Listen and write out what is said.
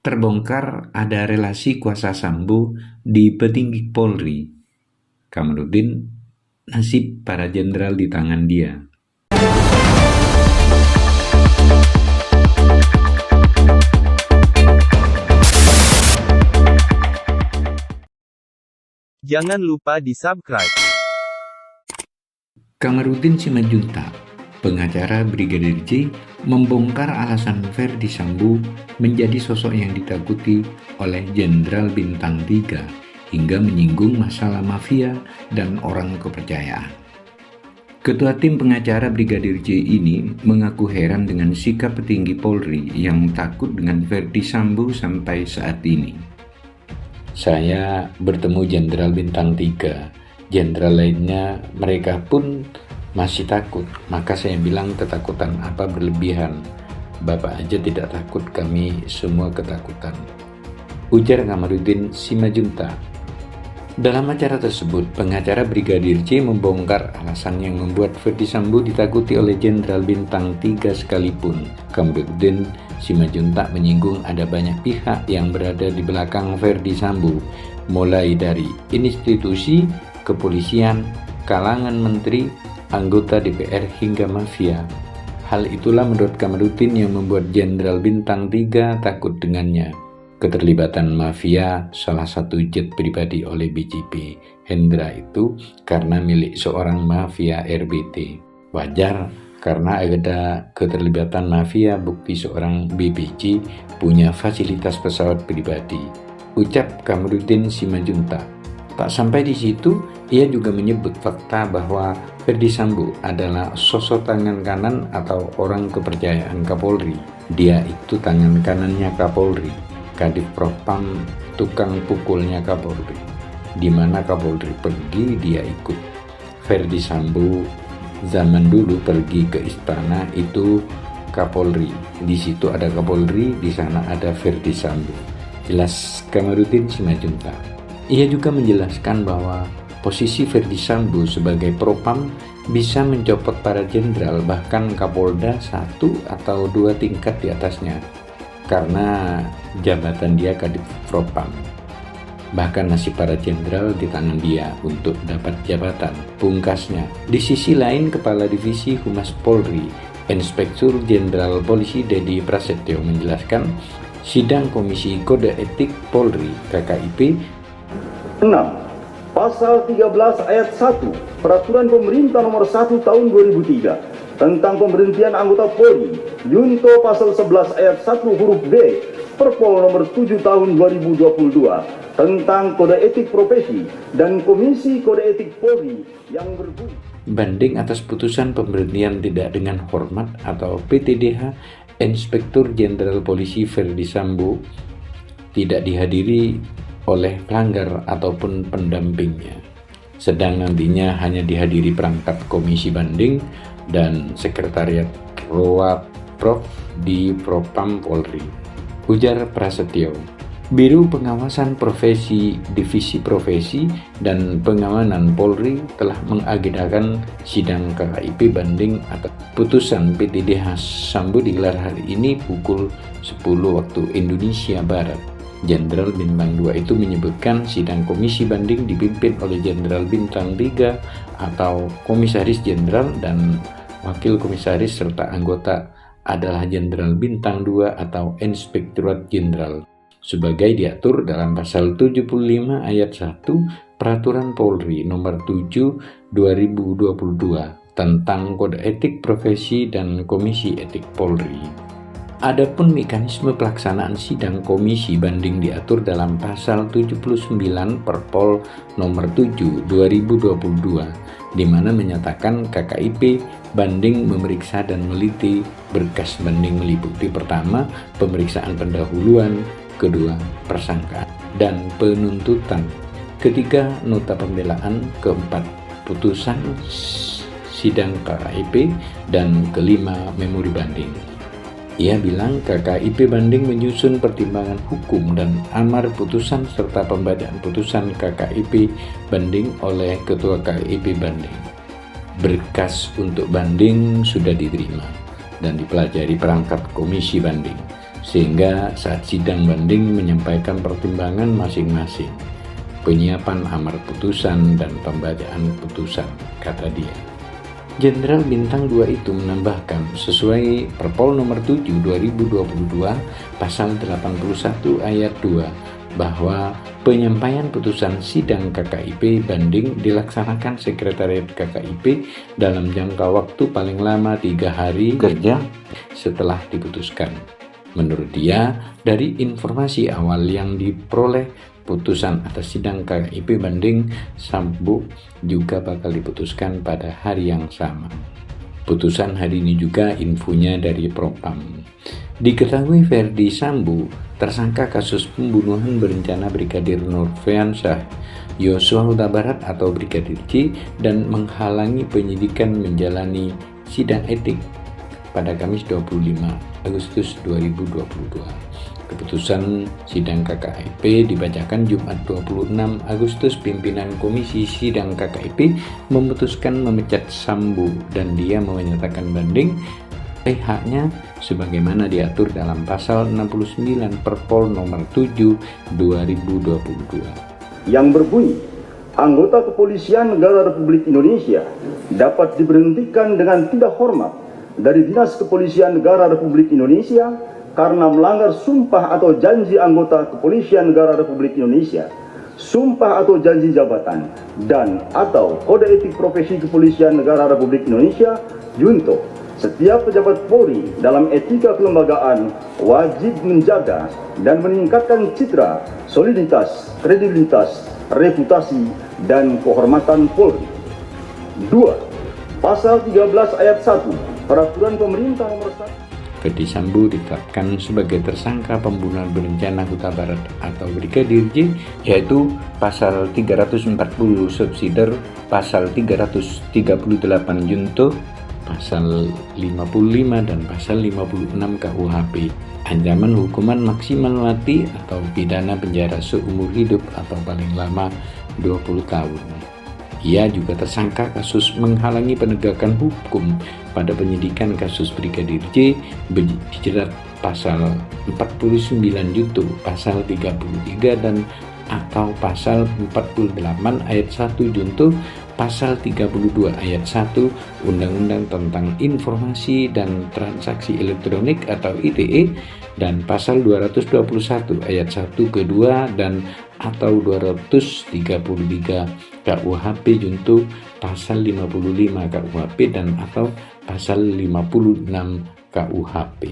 Terbongkar ada relasi kuasa Sambo di petinggi Polri. Kamarudin, nasib para jenderal di tangan dia. Jangan lupa di-subscribe. Kamarudin Simanjuntak, pengacara Brigadir J, membongkar alasan Ferdi Sambo menjadi sosok yang ditakuti oleh Jenderal Bintang 3 hingga menyinggung masalah mafia dan orang kepercayaan. Ketua tim pengacara Brigadir J ini mengaku heran dengan sikap petinggi Polri yang takut dengan Ferdi Sambo sampai saat ini. Saya bertemu Jenderal Bintang 3, jenderal lainnya mereka pun masih takut, maka saya bilang ketakutan apa berlebihan. Bapak aja tidak takut, kami semua ketakutan, ujar Kamarudin Simanjuntak. Dalam acara tersebut, pengacara Brigadir J membongkar alasan yang membuat Ferdi Sambo ditakuti oleh Jenderal Bintang 3 sekalipun. Kamarudin Simanjuntak menyinggung ada banyak pihak yang berada di belakang Ferdi Sambo, mulai dari institusi, kepolisian, kalangan menteri, anggota DPR hingga mafia. Hal itulah menurut Kamarudin yang membuat Jenderal Bintang 3 takut dengannya. Keterlibatan mafia salah satu jet pribadi oleh BJP Hendra itu karena milik seorang mafia RBT. Wajar karena ada keterlibatan mafia bukti seorang BBC punya fasilitas pesawat pribadi, ucap Kamarudin Simanjuntak. Tak sampai di situ, ia juga menyebut fakta bahwa Ferdi Sambo adalah sosok tangan kanan atau orang kepercayaan Kapolri. Dia itu tangan kanannya Kapolri, Kadif Propam, tukang pukulnya Kapolri. Di mana Kapolri pergi, dia ikut. Ferdi Sambo zaman dulu pergi ke istana itu Kapolri. Di situ ada Kapolri, di sana ada Ferdi Sambo. Jelas Kamarudin Simanjuntak. Ia juga menjelaskan bahwa posisi Ferdi Sambo sebagai Propam bisa mencopot para jenderal bahkan Kapolda 1 atau 2 tingkat di atasnya karena jabatan dia Kadif Propam. Bahkan nasib para jenderal di tangan dia untuk dapat jabatan, pungkasnya. Di sisi lain, Kepala Divisi Humas Polri, Inspektur Jenderal Polisi Dedi Prasetyo menjelaskan sidang Komisi Kode Etik Polri KKIP 6. Pasal 13 ayat 1 Peraturan Pemerintah Nomor 1 Tahun 2003 tentang pemberhentian anggota Polri, Junto Pasal 11 ayat 1 huruf B Perpol Nomor 7 Tahun 2022 tentang Kode Etik Profesi dan Komisi Kode Etik Polri yang berbunyi. Banding atas putusan pemberhentian tidak dengan hormat atau PTDH Inspektur Jenderal Polisi Ferdi Sambo tidak dihadiri oleh pelanggar ataupun pendampingnya, sedang nantinya hanya dihadiri perangkat komisi banding dan sekretariat Roa Prof di Propam Polri, ujar Prasetyo. Biro Pengawasan Profesi Divisi Profesi dan Pengamanan Polri telah mengagendakan sidang KKIP banding atas putusan PTDH Sambo digelar hari ini pukul 10 waktu Indonesia Barat. Jenderal Bintang 2 itu menyebutkan sidang komisi banding dipimpin oleh Jenderal Bintang 3 atau Komisaris Jenderal dan Wakil Komisaris serta anggota adalah Jenderal Bintang 2 atau Inspektorat Jenderal sebagai diatur dalam pasal 75 ayat 1 Peraturan Polri Nomor 7 2022 tentang Kode Etik Profesi dan Komisi Etik Polri. Adapun mekanisme pelaksanaan sidang komisi banding diatur dalam pasal 79 Perpol Nomor 7 2022 di mana menyatakan KKIP banding memeriksa dan meliti berkas banding meliputi pertama pemeriksaan pendahuluan, kedua persangkaan dan penuntutan, ketiga nota pembelaan, keempat putusan sidang KKIP dan kelima memori banding. Ia bilang KKIP banding menyusun pertimbangan hukum dan amar putusan serta pembacaan putusan KKIP banding oleh Ketua KKIP banding. Berkas untuk banding sudah diterima dan dipelajari perangkat komisi banding. sehingga saat sidang banding menyampaikan pertimbangan masing-masing, penyiapan amar putusan dan pembacaan putusan, kata dia. Jenderal Bintang 2 itu menambahkan, sesuai Perpol nomor 7 2022 pasal 81 ayat 2, bahwa penyampaian putusan sidang KKIP banding dilaksanakan Sekretariat KKIP dalam jangka waktu paling lama 3 hari kerja setelah diputuskan. Menurut dia, dari informasi awal yang diperoleh, putusan atas sidang KKIP banding Sambo juga bakal diputuskan pada hari yang sama. Putusan hari ini juga infonya dari Propam. Diketahui Ferdi Sambo, tersangka kasus pembunuhan berencana Brigadir Nofriansyah Yosua Huta Barat atau Brigadir J, dan menghalangi penyidikan menjalani sidang etik pada Kamis 25 Agustus 2022. Keputusan sidang KKIP dibacakan Jumat 26 Agustus. Pimpinan Komisi Sidang KKIP memutuskan memecat Sambo dan dia menyatakan banding haknya sebagaimana diatur dalam pasal 69 Perpol nomor 7 2022 yang berbunyi, anggota kepolisian negara Republik Indonesia dapat diberhentikan dengan tidak hormat dari Dinas Kepolisian Negara Republik Indonesia karena melanggar sumpah atau janji anggota Kepolisian Negara Republik Indonesia, sumpah atau janji jabatan, dan atau kode etik profesi Kepolisian Negara Republik Indonesia, junto. Setiap pejabat Polri dalam etika kelembagaan wajib menjaga dan meningkatkan citra, soliditas, kredibilitas, reputasi, dan kehormatan Polri. 2. Pasal 13 ayat 1 Peraturan Pemerintah Nomor 1. Ferdi Sambo ditetapkan sebagai tersangka pembunuhan berencana Huta Barat atau Brigadir J, yaitu pasal 340 subsidiar, pasal 338 junto, pasal 55 dan pasal 56 KUHP. Ancaman hukuman maksimal mati atau pidana penjara seumur hidup atau paling lama 20 tahun. Ia juga tersangka kasus menghalangi penegakan hukum pada penyidikan kasus Brigadir J, dijerat pasal 49 junto, pasal 33 dan atau pasal 48 ayat 1 junto, pasal 32 ayat 1 Undang-Undang tentang Informasi dan Transaksi Elektronik atau ITE, dan pasal 221 ayat 1 kedua dan atau 233 KUHP junto, pasal 55 KUHP dan atau pasal 56 KUHP.